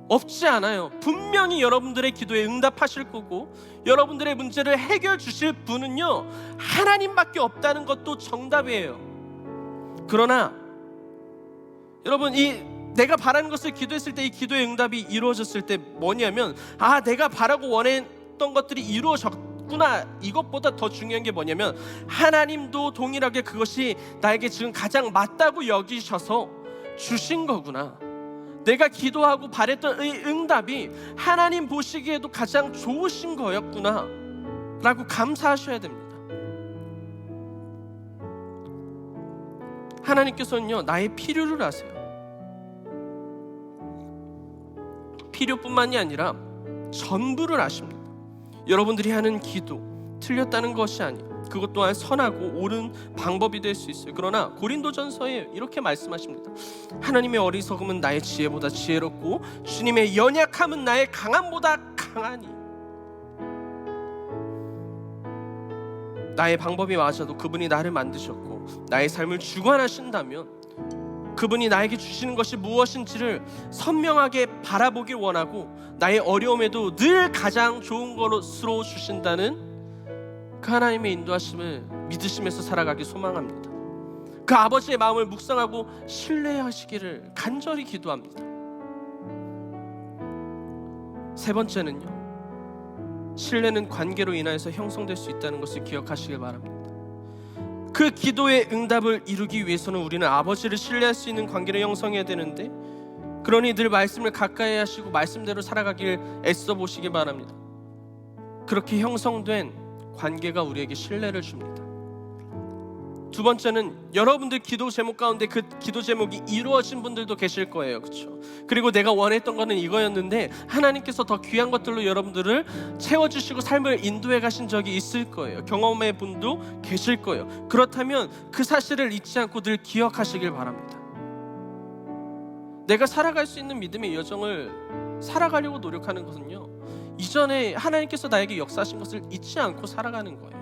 [SPEAKER 1] 없지 않아요. 분명히 여러분들의 기도에 응답하실 거고 여러분들의 문제를 해결 주실 분은요 하나님밖에 없다는 것도 정답이에요. 그러나 여러분, 이 내가 바라는 것을 기도했을 때 이 기도의 응답이 이루어졌을 때 뭐냐면, 아, 내가 바라고 원했던 것들이 이루어졌구나. 이것보다 더 중요한 게 뭐냐면 하나님도 동일하게 그것이 나에게 지금 가장 맞다고 여기셔서 주신 거구나. 내가 기도하고 바랬던 이 응답이 하나님 보시기에도 가장 좋으신 거였구나 라고 감사하셔야 됩니다. 하나님께서는요 나의 필요를 아세요. 필요뿐만이 아니라 전부를 아십니다. 여러분들이 하는 기도 틀렸다는 것이 아니에요. 그것 또한 선하고 옳은 방법이 될 수 있어요. 그러나 고린도전서에 이렇게 말씀하십니다. 하나님의 어리석음은 나의 지혜보다 지혜롭고 주님의 연약함은 나의 강함보다 강하니. 나의 방법이 맞아도 그분이 나를 만드셨고 나의 삶을 주관하신다면 그분이 나에게 주시는 것이 무엇인지를 선명하게 바라보길 원하고 나의 어려움에도 늘 가장 좋은 것으로 주신다는 그 하나님의 인도하심을 믿으시면서 살아가기 소망합니다. 그 아버지의 마음을 묵상하고 신뢰하시기를 간절히 기도합니다. 세 번째는요, 신뢰는 관계로 인하여서 형성될 수 있다는 것을 기억하시길 바랍니다. 그 기도의 응답을 이루기 위해서는 우리는 아버지를 신뢰할 수 있는 관계를 형성해야 되는데 그러니 늘 말씀을 가까이 하시고 말씀대로 살아가길 애써 보시기 바랍니다. 그렇게 형성된 관계가 우리에게 신뢰를 줍니다. 두 번째는 여러분들 기도 제목 가운데 그 기도 제목이 이루어진 분들도 계실 거예요. 그렇죠? 그리고 내가 원했던 거는 이거였는데 하나님께서 더 귀한 것들로 여러분들을 채워주시고 삶을 인도해 가신 적이 있을 거예요. 경험의 분도 계실 거예요. 그렇다면 그 사실을 잊지 않고 늘 기억하시길 바랍니다. 내가 살아갈 수 있는 믿음의 여정을 살아가려고 노력하는 것은요, 이전에 하나님께서 나에게 역사하신 것을 잊지 않고 살아가는 거예요.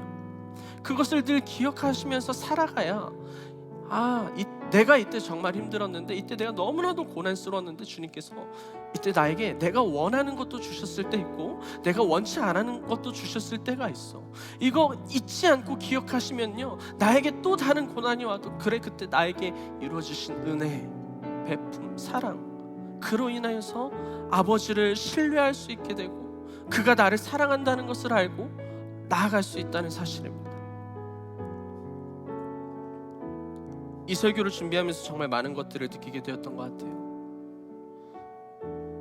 [SPEAKER 1] 그것을 늘 기억하시면서 살아가야 내가 이때 정말 힘들었는데, 이때 내가 너무나도 고난스러웠는데 주님께서 이때 나에게 내가 원하는 것도 주셨을 때 있고 내가 원치 않은 것도 주셨을 때가 있어. 이거 잊지 않고 기억하시면요, 나에게 또 다른 고난이 와도 그래, 그때 나에게 이루어지신 은혜, 베품, 사랑, 그로 인하여서 아버지를 신뢰할 수 있게 되고 그가 나를 사랑한다는 것을 알고 나아갈 수 있다는 사실입니다. 이 설교를 준비하면서 정말 많은 것들을 느끼게 되었던 것 같아요.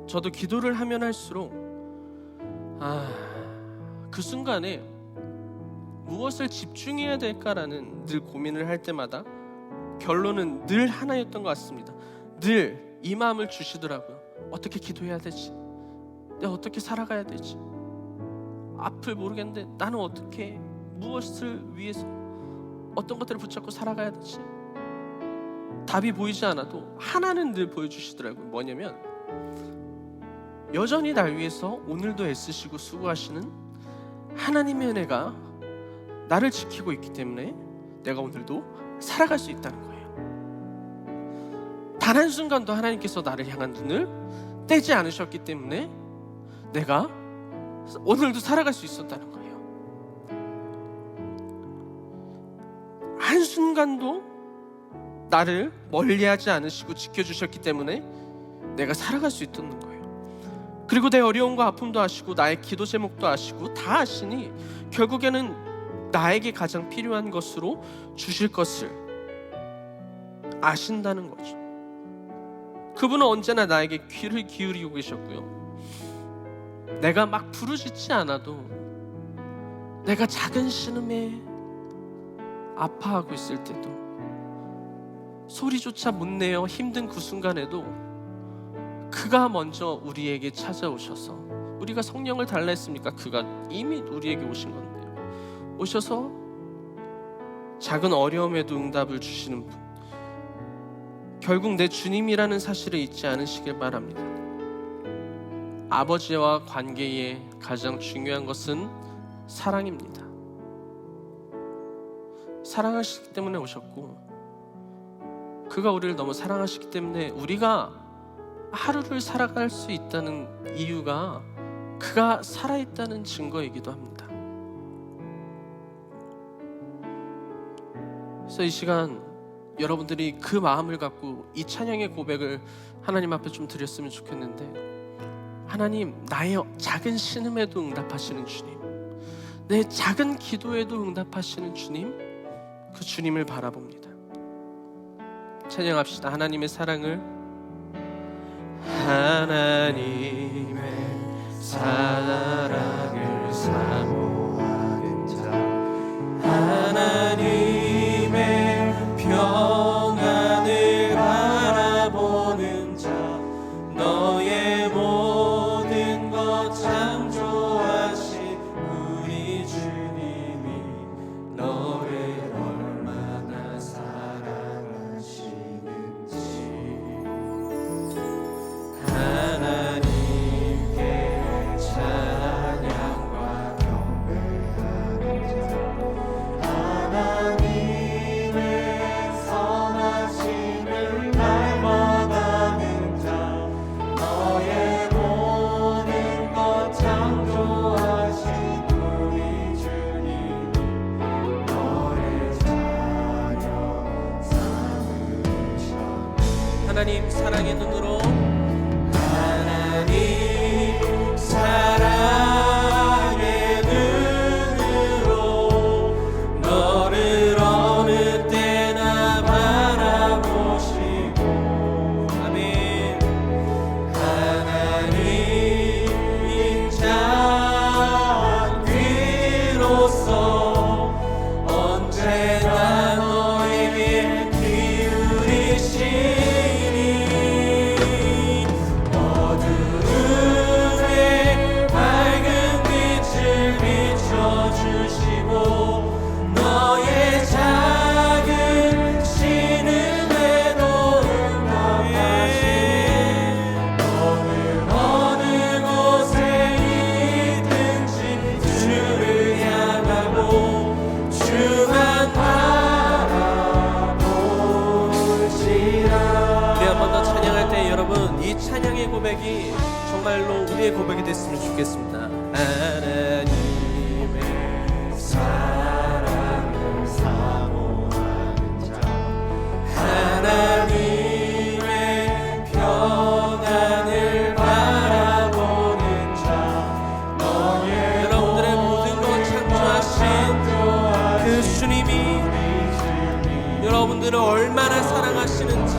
[SPEAKER 1] 저도 기도를 하면 할수록 그 순간에 무엇을 집중해야 될까라는 늘 고민을 할 때마다 결론은 늘 하나였던 것 같습니다. 늘 이 마음을 주시더라고요. 어떻게 기도해야 되지? 내가 어떻게 살아가야 되지? 앞을 모르겠는데 나는 어떻게, 무엇을 위해서 어떤 것들을 붙잡고 살아가야 되지? 답이 보이지 않아도 하나는 늘 보여주시더라고요. 뭐냐면 여전히 날 위해서 오늘도 애쓰시고 수고하시는 하나님의 은혜가 나를 지키고 있기 때문에 내가 오늘도 살아갈 수 있다는 거예요. 단 한순간도 하나님께서 나를 향한 눈을 떼지 않으셨기 때문에 내가 오늘도 살아갈 수 있었다는 거예요. 한순간도 나를 멀리하지 않으시고 지켜주셨기 때문에 내가 살아갈 수 있었던 거예요. 그리고 내 어려움과 아픔도 아시고 나의 기도 제목도 아시고 다 아시니 결국에는 나에게 가장 필요한 것으로 주실 것을 아신다는 거죠. 그분은 언제나 나에게 귀를 기울이고 계셨고요, 내가 막 부르짖지 않아도 내가 작은 신음에 아파하고 있을 때도, 소리조차 못 내어 힘든 그 순간에도 그가 먼저 우리에게 찾아오셔서, 우리가 성령을 달라 했습니까? 그가 이미 우리에게 오신 건데요, 오셔서 작은 어려움에도 응답을 주시는 분, 결국 내 주님이라는 사실을 잊지 않으시길 바랍니다. 아버지와 관계에 가장 중요한 것은 사랑입니다. 사랑하시기 때문에 오셨고, 그가 우리를 너무 사랑하시기 때문에 우리가 하루를 살아갈 수 있다는 이유가 그가 살아있다는 증거이기도 합니다. 그래서 이 시간 여러분들이 그 마음을 갖고 이 찬양의 고백을 하나님 앞에 좀 드렸으면 좋겠는데, 하나님, 나의 작은 신음에도 응답하시는 주님, 내 작은 기도에도 응답하시는 주님, 그 주님을 바라봅니다. 찬양합시다. 하나님의 사랑을, 하나님의 사랑을 사모하는 자, 하나님의 평안을 바라보는 자, 너의 모든 것 창조하신 우리 주님이 너를 얼마나 사랑하시는지, 하나님 고백이 정말로 우리의 고백이 됐으면 좋겠습니다. 하나님의 사랑을 사모하는 자, 하나님의 평안을 바라보는 자, 여러분들의 모든 것 창조하신 그 주님이 여러분들을 얼마나 사랑하시는지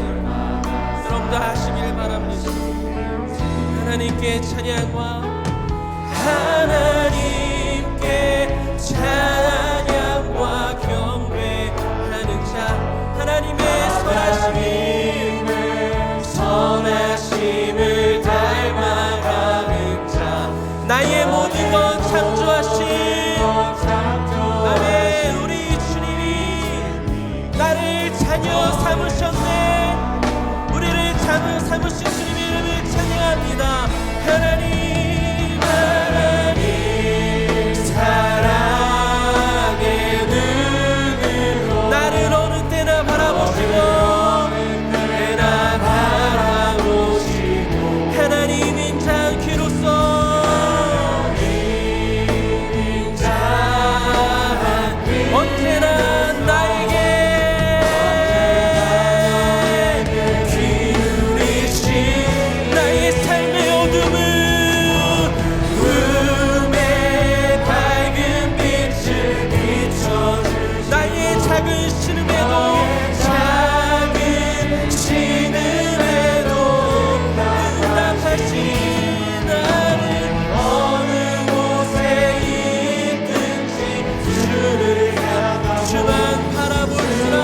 [SPEAKER 1] 여러분들 아시길 바랍니다. 하나님께 찬양과 하나님께 찬양과 경배하는 자, 하나님의 선하심을 닮아가는 자, 나의 모든 것 창조하신 나의 우리 주님이 나를 자녀 삼으셨네. 우리를 자녀 삼으신 주님의 이름을 찬양합니다. 하나님 사랑의 눈으로 나를 어느 때나 바라보시고 하나님인 자 귀로써 언제나 나에게 기울이신 나의 삶의 어둠을 밝은 빛을 비춰주신 나의 작은 신음에도 응답하신 나는 어느 곳에 있든지 주를 주만 바라볼지라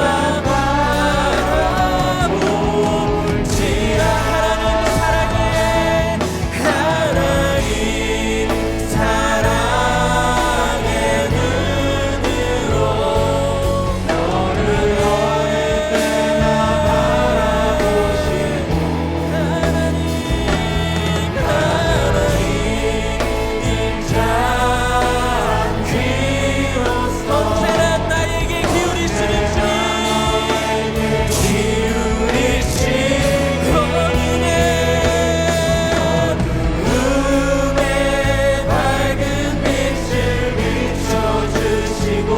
[SPEAKER 1] 하나님 사랑해 하나님 사랑의 눈으로 너를 어느 때나 바라보시고 하나님 인자 귀로써 언제나 나에게 기울이시는 주님 기울이신 어둠에 밝은 빛을 비춰주시고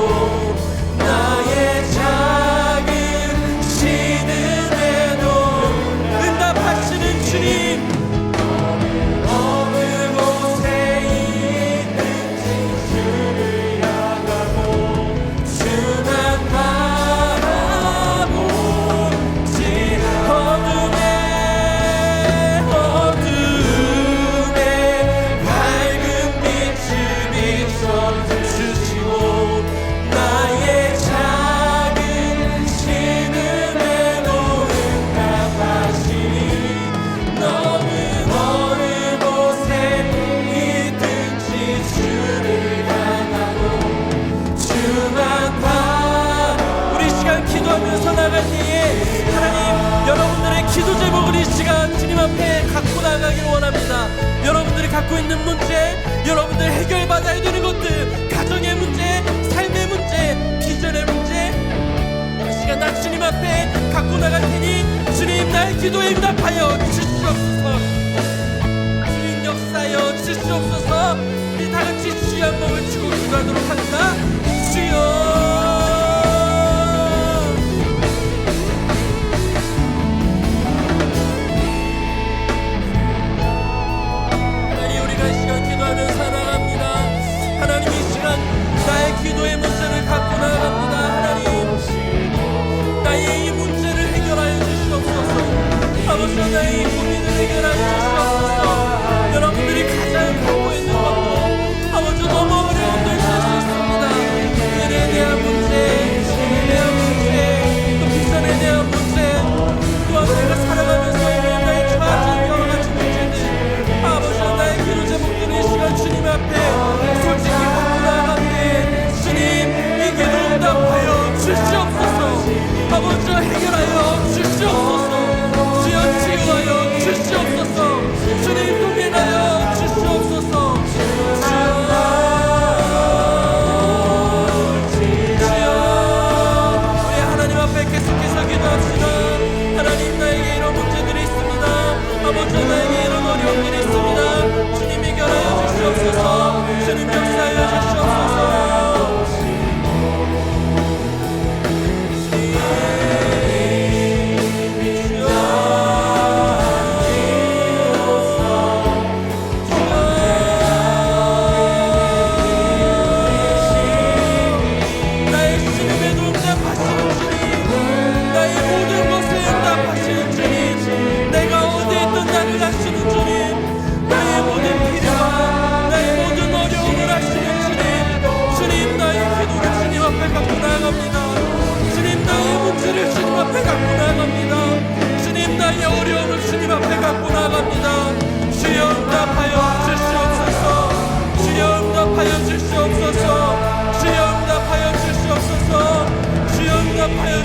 [SPEAKER 1] 나의 작은 신음에도 응답하시는 주님 어느 곳에 있는지 주를 향하고 주만 바라보지 어둠에 밝은 빛을 비춰주시고 나의 작은 신음에도 응답하시니 너는 어느 곳에 있든지 주를 향하고 주만 우리 시간 기도하면서 나갈 때에 하나님 여러분들의 기도 제목을 이 시간 주님 앞에 갖고 나가길 원합니다. 여러분들이 갖고 있는 문제, 여러분들 해결받아야 되는 것들, 가정의 문제, 삶의 문제, 비전의 문제, 이 시간 나 주님 앞에 갖고 나갈 테니 주님 나의 기도에 응답하여 주시옵소서. 주님 역사여 주시옵소서. 우리 다 같이 주여 한 몸을 주고 기도하도록 합니다. 주여 하나님 우리가 이 시간 기도하면서 나갑니다. 하나님 이 시간 나의 기도의 문제를 갖고 나갑니다. 하나님 나의 이 문제를 해결하여 주시옵소서. 아버지 나의 이 고민을 해결하여 주시옵소서. 여러분들이 가장 갖고 있는 것도 아버지 너무 어려운 걸 수 있습니다.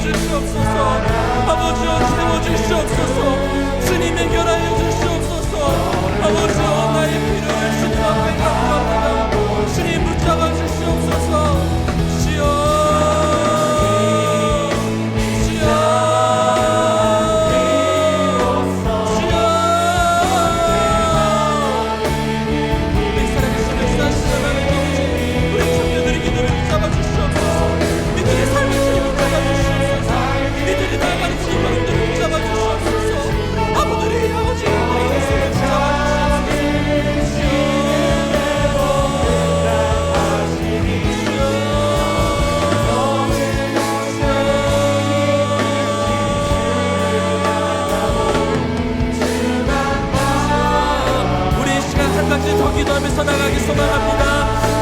[SPEAKER 2] 주시옵소서. 아버지여 채워주시옵소서. 주님 해결하여 주시옵소서. 아버지여 나의 필요를 주님 앞에 갖고갑니다. 주님 붙잡아 주시옵소서. 주여 주여 주여. 우리 살아계신 역사하시는 하나님 아버지, 우리 청년들의 기도를 붙잡아 주시옵소서. 이들의 삶을 주님 붙잡아 주시옵소서. 이들이 나아가는 주님 마음들을 붙잡아 주시옵소서. 아버지의 아버지 우리 예수를 붙잡아 더 기도하면서 나가기 소망합니다.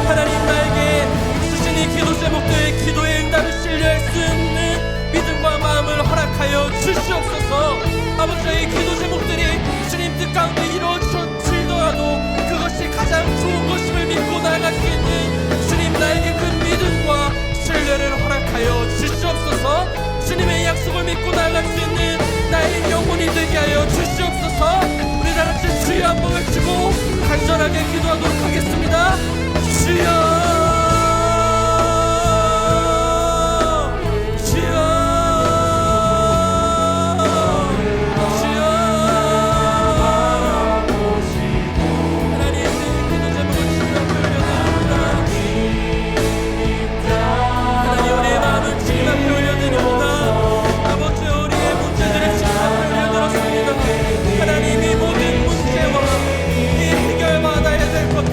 [SPEAKER 2] 하나님 나에게 주신 이 기도 제목들 기도의 응답을 신뢰할 수 있는 믿음과 마음을 허락하여 주시옵소서. 아버지의 기도 제목들이 주님 뜻 가운데 이루어질더라도 그것이 가장 좋은 것임을 믿고 나아갈 수 있는 주님 나에게 그 믿음과 신뢰를 허락하여 주시옵소서. 주님의 약속을 믿고 나아갈 수 있는 나의 영혼이 되게 하여 주시옵소서. 우리 다같이 주여 한번 외치고 간절하게 기도하도록 하겠습니다. 주여 주여 주여. 하나님 내 기도 제목을 주여 올려드립니다. 하나님 우리의 마음을 주님 앞에 올려드립니다. 아버지 우리의 문제들을 주님 앞에 올려드렸습니다. 하나님이 모든 문제와 이 해결받아야 될 것들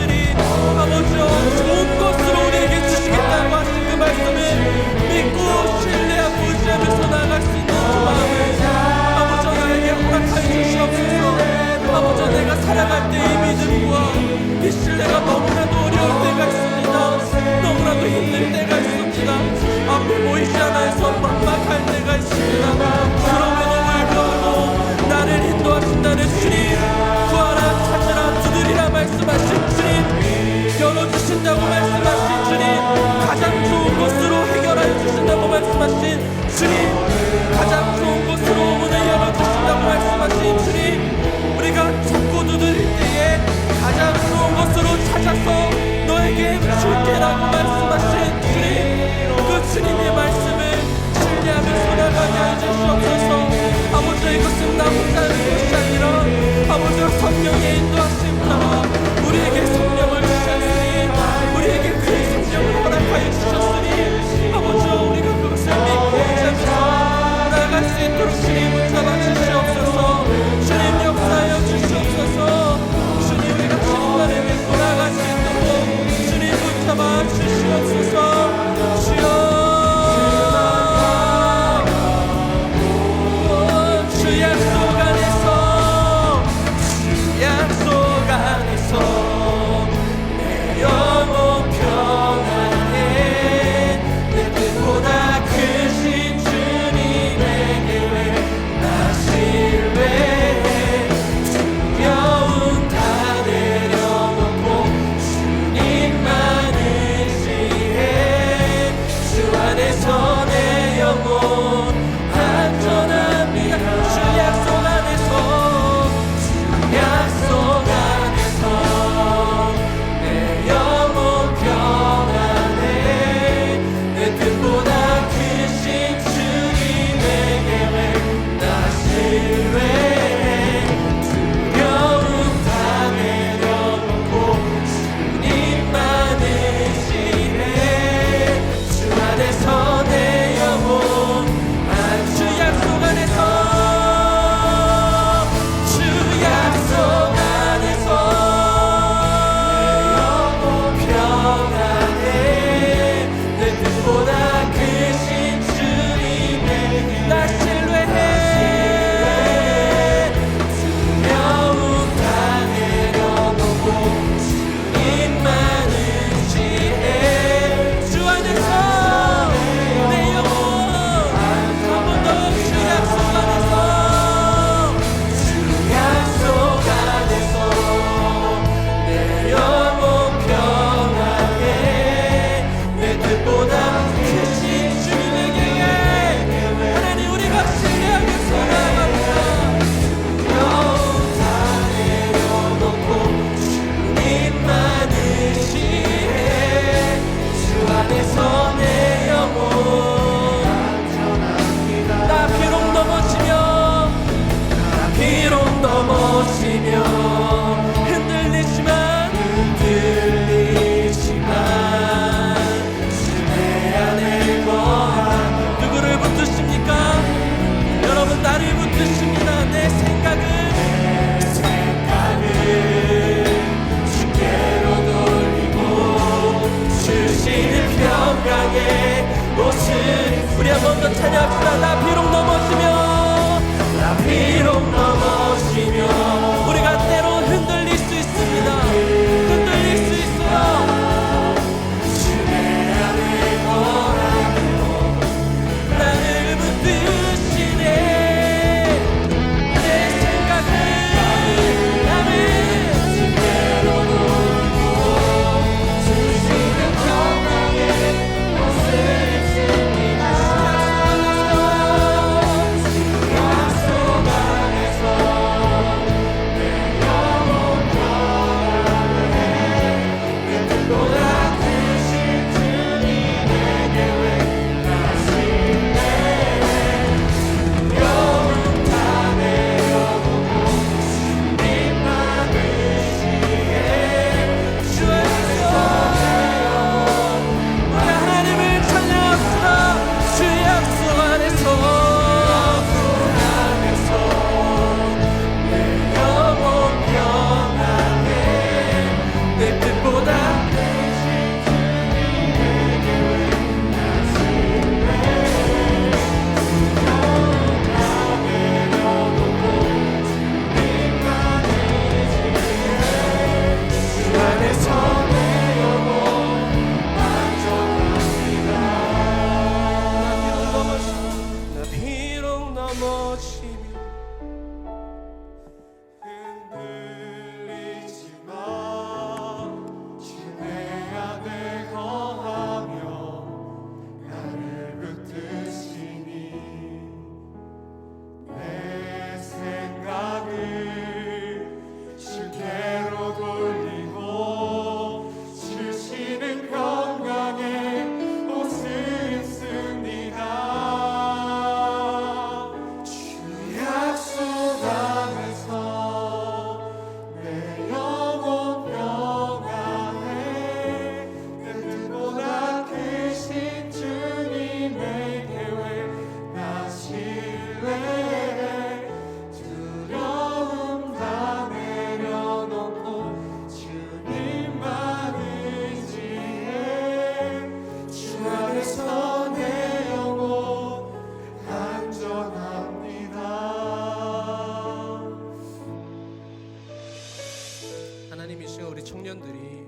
[SPEAKER 1] 하나님, 이 시간 우리 청년들이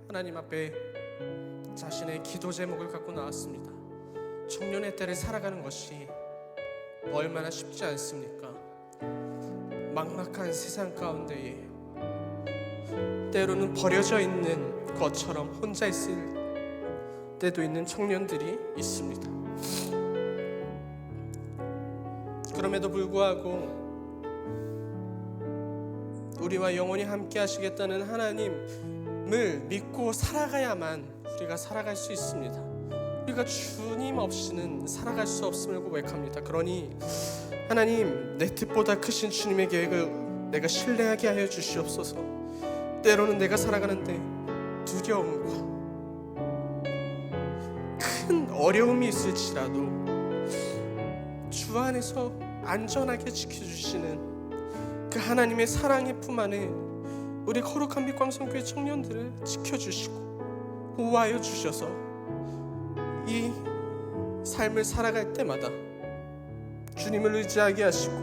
[SPEAKER 1] 하나님 앞에 자신의 기도 제목을 갖고 나왔습니다. 청년의 때를 살아가는 것이 얼마나 쉽지 않습니까? 막막한 세상 가운데에 때로는 버려져 있는 것처럼 혼자 있을 때도 있는 청년들이 있습니다. 그럼에도 불구하고 우리와 영원히 함께 하시겠다는 하나님을 믿고 살아가야만 우리가 살아갈 수 있습니다. 우리가 주님 없이는 살아갈 수 없음을 고백합니다. 그러니 하나님, 내 뜻보다 크신 주님의 계획을 내가 신뢰하게 하여 주시옵소서. 때로는 내가 살아가는데 두려움과 큰 어려움이 있을지라도 주 안에서 안전하게 지켜주시는 그 하나님의 사랑의 품 안에 우리 거룩한 빛광성교회 청년들을 지켜주시고 보호하여 주셔서 이 삶을 살아갈 때마다 주님을 의지하게 하시고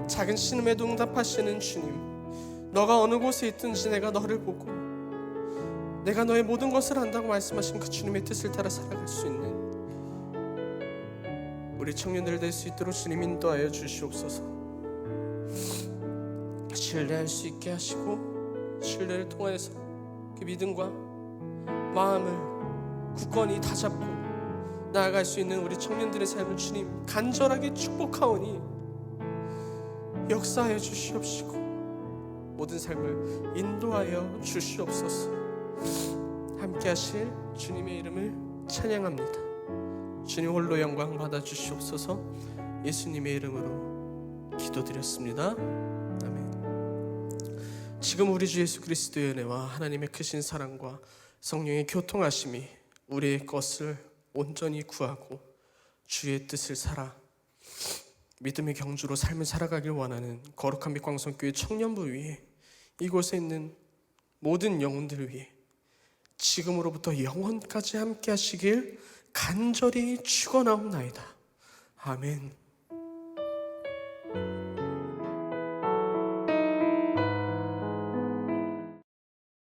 [SPEAKER 1] 작은 신음에도 응답하시는 주님, 너가 어느 곳에 있든지 내가 너를 보고 내가 너의 모든 것을 안다고 말씀하신 그 주님의 뜻을 따라 살아갈 수 있는 우리 청년들 될 수 있도록 주님 인도하여 주시옵소서. 신뢰할 수 있게 하시고 신뢰를 통해서 그 믿음과 마음을 굳건히 다잡고 나아갈 수 있는 우리 청년들의 삶을 주님 간절하게 축복하오니 역사하여 주시옵시고 모든 삶을 인도하여 주시옵소서. 함께 하실 주님의 이름을 찬양합니다. 주님 홀로 영광 받아 주시옵소서. 예수님의 이름으로 기도드렸습니다. 아멘. 지금 우리 주 예수 그리스도의 은혜와 하나님의 크신 사랑과 성령의 교통하심이 우리의 것을 온전히 구하고 주의 뜻을 살아 믿음의 경주로 삶을 살아가길 원하는 거룩한 빛광성교회 청년부 위에 이곳에 있는 모든 영혼들을 위해 지금으로부터 영원까지 함께 하시길 간절히 축원하옵나이다. 아멘.